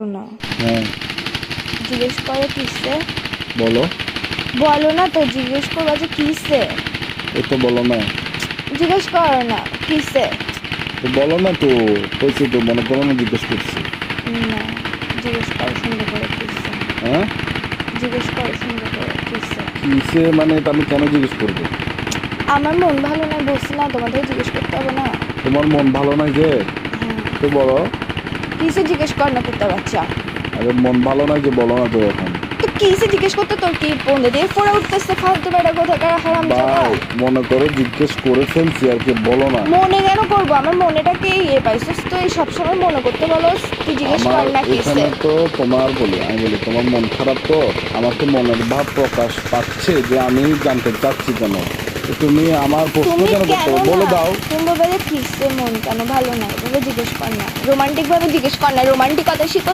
না হ্যাঁ জিজ্ঞেস করে কিসে বলো। বলো না তো জিজ্ঞেস করবা যে কিসে এই তো বলো না। জিজ্ঞেস করো না কিসে তো বলো না তো। হয়েছে তো, মনে করো না জিজ্ঞেস করছি। না জিজ্ঞেস করো সুন্দর করে কিসে হ্যাঁ জিজ্ঞেস করো সুন্দর করে কিসে কিসে মানে এটা আমি কেন জিজ্ঞেস করবো? আমার মন ভালো নয় বলছি না তোমাদের জিজ্ঞেস করতে হবে না। তোমার মন ভালো নাই যে? হ্যাঁ তো বলো। কিসে জিজ্ঞেস কর না কুত্তা বাচ্চা। আরে মন ভালো নাই যে বলো না তো এখন। তো কিসে জিজ্ঞেস করতে তোর কি বন্ধে দিয়ে পড়ে উঠতেছে ফালতু বেড়া কোথাকার হারাম জাদা। ভাই মনে করো জিজ্ঞেস করে ফেলছি আর কি, বলো না। মনে কেন করবো আমার মনেটাকে পাইছিস তো এই সবসময় মনে করতে বলো কি জিজ্ঞেস আমার কর না কিসে। এখানে তো তোমার বলি, আমি বলি তোমার মন খারাপ তো, আমার তো মনের ভাব প্রকাশ পাচ্ছে যে আমি জানতে চাচ্ছি কেন। তো তুমি আমার প্রশ্ন তুমি কেন করতে কেন হবে? বলে না দাও। তুমি বলবে যে কিসে মন কেন ভালো না এভাবে জিজ্ঞেস কর না রোমান্টিক ভাবে জিজ্ঞেস কর না রোমান্টিকতা শিখো।